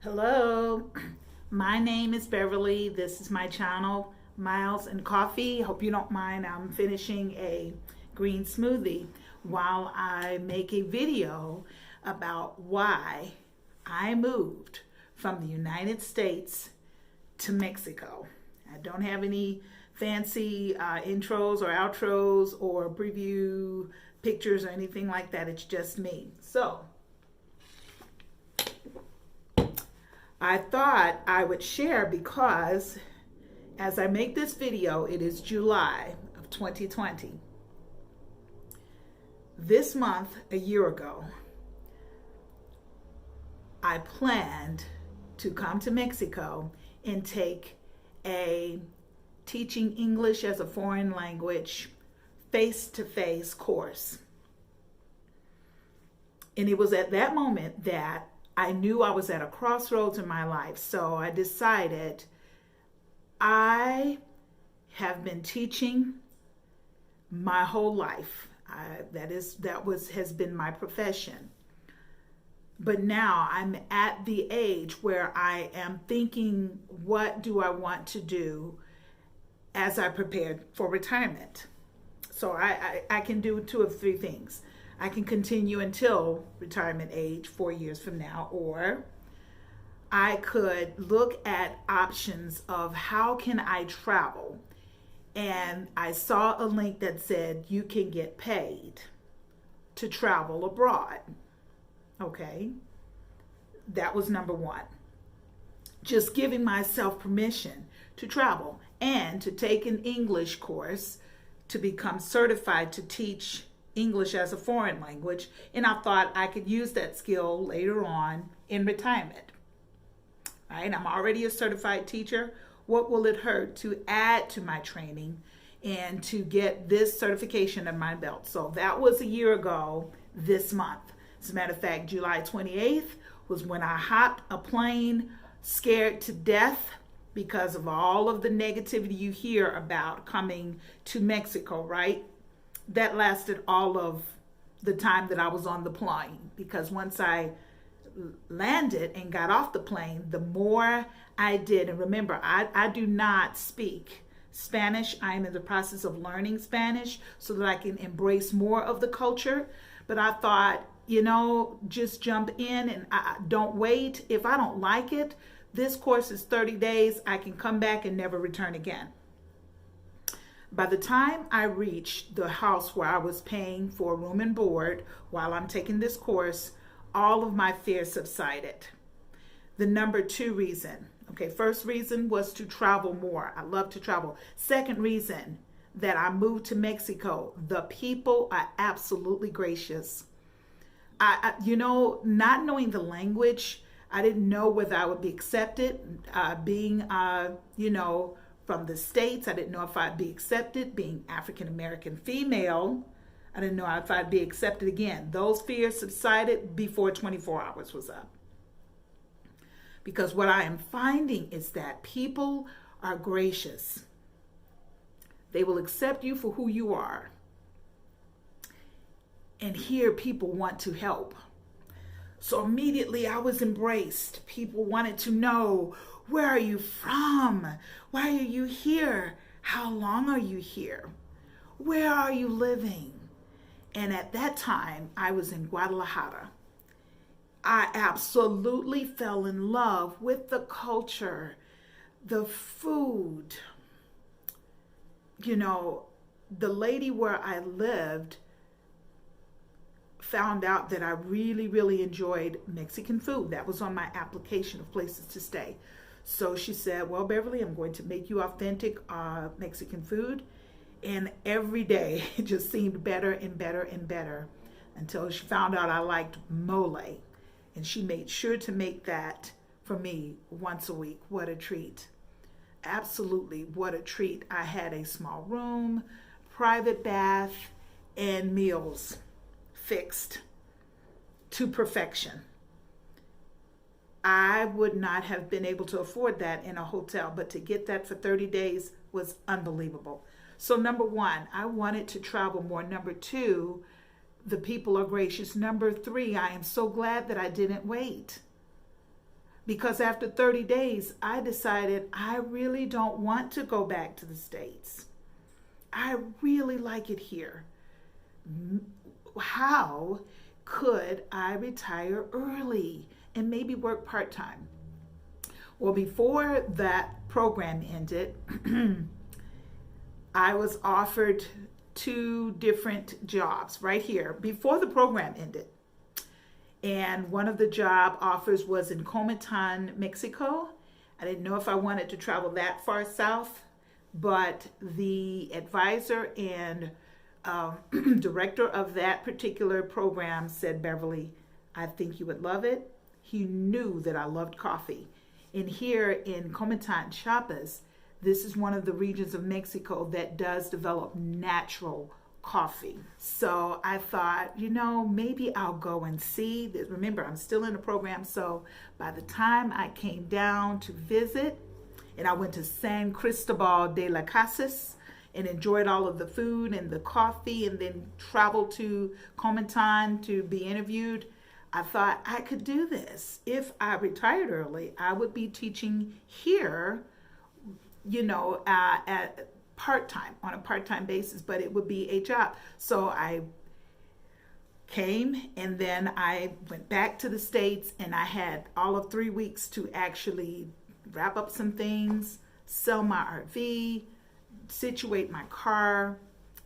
Hello, my name is Beverly. This is my channel, Miles and Coffee. Hope you don't mind. I'm finishing a green smoothie while I make a video about why I moved from the United States to Mexico. I don't have any fancy intros or outros or preview pictures or anything like that. It's just me. So I thought I would share because as I make this video, it is July of 2020. This month, a year ago, I planned to come to Mexico and take a teaching English as a foreign language face-to-face course. And it was at that moment that I knew I was at a crossroads in my life. So I decided I have been teaching my whole life. Has been my profession. But now I'm at the age where I am thinking, what do I want to do as I prepare for retirement? So I can do two of three things. I can continue until retirement age 4 years from now, or I could look at options of how can I travel. And I saw a link that said you can get paid to travel abroad. Okay, that was number one. Just giving myself permission to travel and to take an English course to become certified to teach English as a foreign language, and I thought I could use that skill later on in retirement. Right? I'm already a certified teacher. What will it hurt to add to my training and to get this certification in my belt? So that was a year ago this month. As a matter of fact, July 28th was when I hopped a plane scared to death because of all of the negativity you hear about coming to Mexico, right? That lasted all of the time that I was on the plane, because once I landed and got off the plane, the more I did, and remember, I do not speak Spanish. I am in the process of learning Spanish so that I can embrace more of the culture. But I thought, just jump in and don't wait. If I don't like it, this course is 30 days. I can come back and never return again. By the time I reached the house where I was paying for room and board while I'm taking this course, all of my fears subsided. The number two reason, first reason was to travel more. I love to travel. Second reason that I moved to Mexico, the people are absolutely gracious. Not knowing the language, I didn't know whether I would be accepted. Being from the States, I didn't know if I'd be accepted. Being African-American female, I didn't know if I'd be accepted again. Those fears subsided before 24 hours was up. Because what I am finding is that people are gracious. They will accept you for who you are. And here people want to help. So immediately I was embraced. People wanted to know, where are you from? Why are you here? How long are you here? Where are you living? And at that time, I was in Guadalajara. I absolutely fell in love with the culture, the food. The lady where I lived found out that I really, really enjoyed Mexican food. That was on my application of places to stay. So she said, well, Beverly, I'm going to make you authentic Mexican food. And every day it just seemed better and better and better until she found out I liked mole. And she made sure to make that for me once a week. What a treat. Absolutely, what a treat. I had a small room, private bath, and meals fixed to perfection. I would not have been able to afford that in a hotel, but to get that for 30 days was unbelievable. So number one, I wanted to travel more. Number two, the people are gracious. Number three, I am so glad that I didn't wait. because after 30 days, I decided I really don't want to go back to the States. I really like it here. How could I retire early and maybe work part-time? Well, before that program ended, I was offered 2 different jobs right here before the program ended. And one of the job offers was in Comitán, Mexico. I didn't know if I wanted to travel that far south, but the advisor and director of that particular program said, Beverly, I think you would love it. He knew that I loved coffee. And here in Comitán, Chiapas, this is one of the regions of Mexico that does develop natural coffee. So I thought, maybe I'll go and see. Remember, I'm still in the program. So by the time I came down to visit, and I went to San Cristobal de las Casas and enjoyed all of the food and the coffee, and then traveled to Comitán to be interviewed, I thought I could do this. If I retired early, I would be teaching here, at part-time, on a part-time basis, but it would be a job. So I came, and then I went back to the States, and I had all of 3 weeks to actually wrap up some things, sell my RV, situate my car,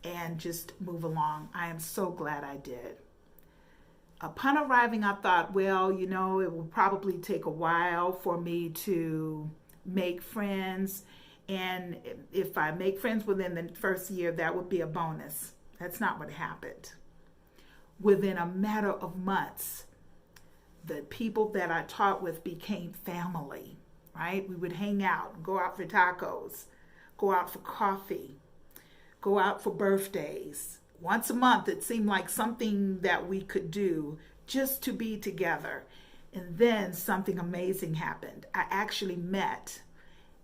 and just move along. I am so glad I did. Upon arriving, I thought, well, it will probably take a while for me to make friends. And if I make friends within the first year, that would be a bonus. That's not what happened. Within a matter of months, the people that I taught with became family, right? We would hang out, go out for tacos, go out for coffee, go out for birthdays. Once a month, it seemed like something that we could do just to be together. And then something amazing happened. I actually met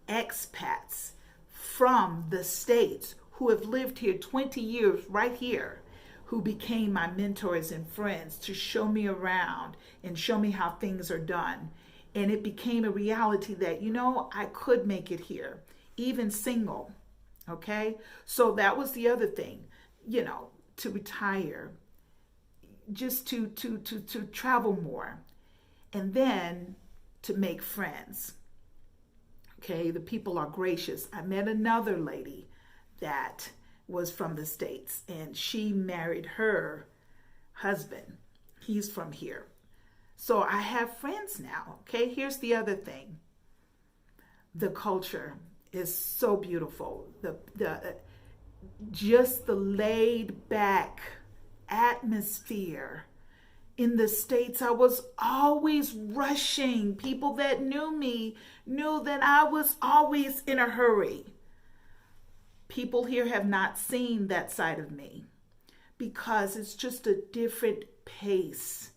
expats from the States who have lived here 20 years right here, who became my mentors and friends to show me around and show me how things are done. And it became a reality that, I could make it here, even single. Okay? So that was the other thing, to retire, just to travel more, and then to make friends. Okay, the people are gracious. I met another lady that was from the States, and she married her husband. He's from here. So I have friends now. Okay, here's the other thing. The culture is so beautiful. Just the laid back atmosphere. In the States, I was always rushing. People that knew me knew that I was always in a hurry. People here have not seen that side of me because it's just a different pace.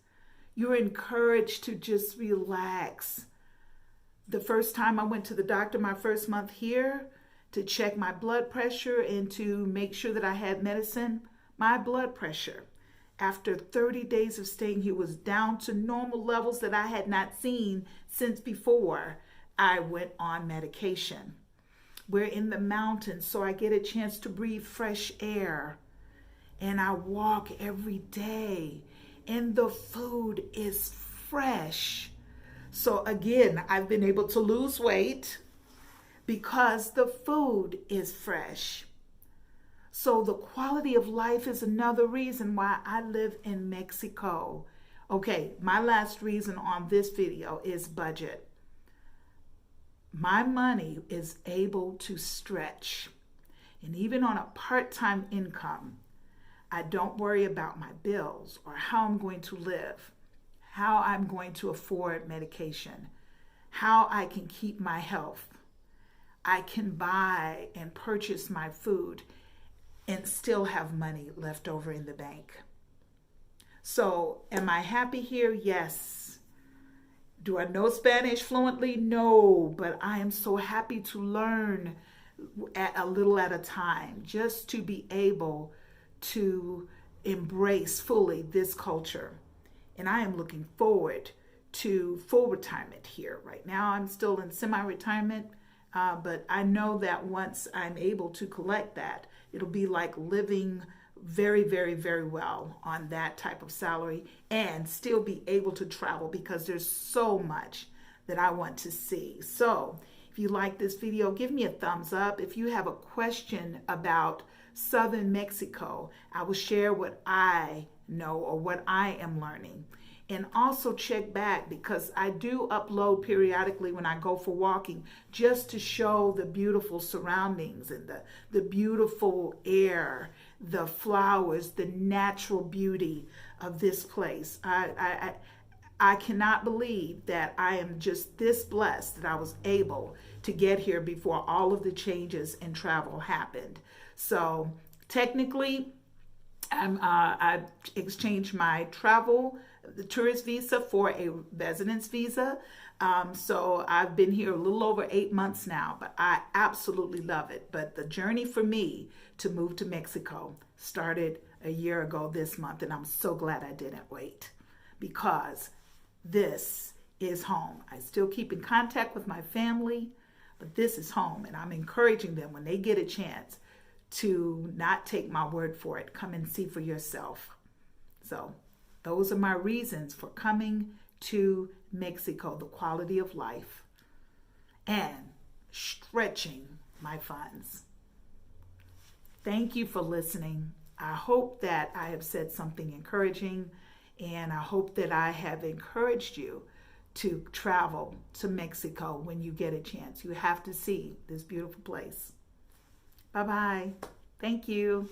You're encouraged to just relax. The first time I went to the doctor my first month here to check my blood pressure and to make sure that I had medicine, my blood pressure, after 30 days of staying here, was down to normal levels that I had not seen since before I went on medication. We're in the mountains, so I get a chance to breathe fresh air. And I walk every day, and the food is fresh. So again, I've been able to lose weight because the food is fresh. So the quality of life is another reason why I live in Mexico. Okay, my last reason on this video is budget. My money is able to stretch. And even on a part-time income, I don't worry about my bills or how I'm going to live, how I'm going to afford medication, how I can keep my health. I can buy and purchase my food and still have money left over in the bank. So, am I happy here? Yes. Do I know Spanish fluently? No, but I am so happy to learn a little at a time, just to be able to embrace fully this culture. And I am looking forward to full retirement here. Right now, I'm still in semi-retirement, but I know that once I'm able to collect that, it'll be like living very, very, very well on that type of salary and still be able to travel because there's so much that I want to see. So if you like this video, give me a thumbs up. If you have a question about Southern Mexico, I will share what I know or what I am learning. And also check back because I do upload periodically when I go for walking just to show the beautiful surroundings and the beautiful air, the flowers, the natural beauty of this place. I cannot believe that I am just this blessed that I was able to get here before all of the changes in travel happened. So technically, I've exchanged my the tourist visa for a residence visa. So I've been here a little over 8 months now, but I absolutely love it. But the journey for me to move to Mexico started a year ago this month, and I'm so glad I didn't wait because this is home. I still keep in contact with my family, but this is home, and I'm encouraging them when they get a chance to not take my word for it. Come and see for yourself. So those are my reasons for coming to Mexico, the quality of life and stretching my funds. Thank you for listening. I hope that I have said something encouraging, and I hope that I have encouraged you to travel to Mexico when you get a chance. You have to see this beautiful place. Bye-bye. Thank you.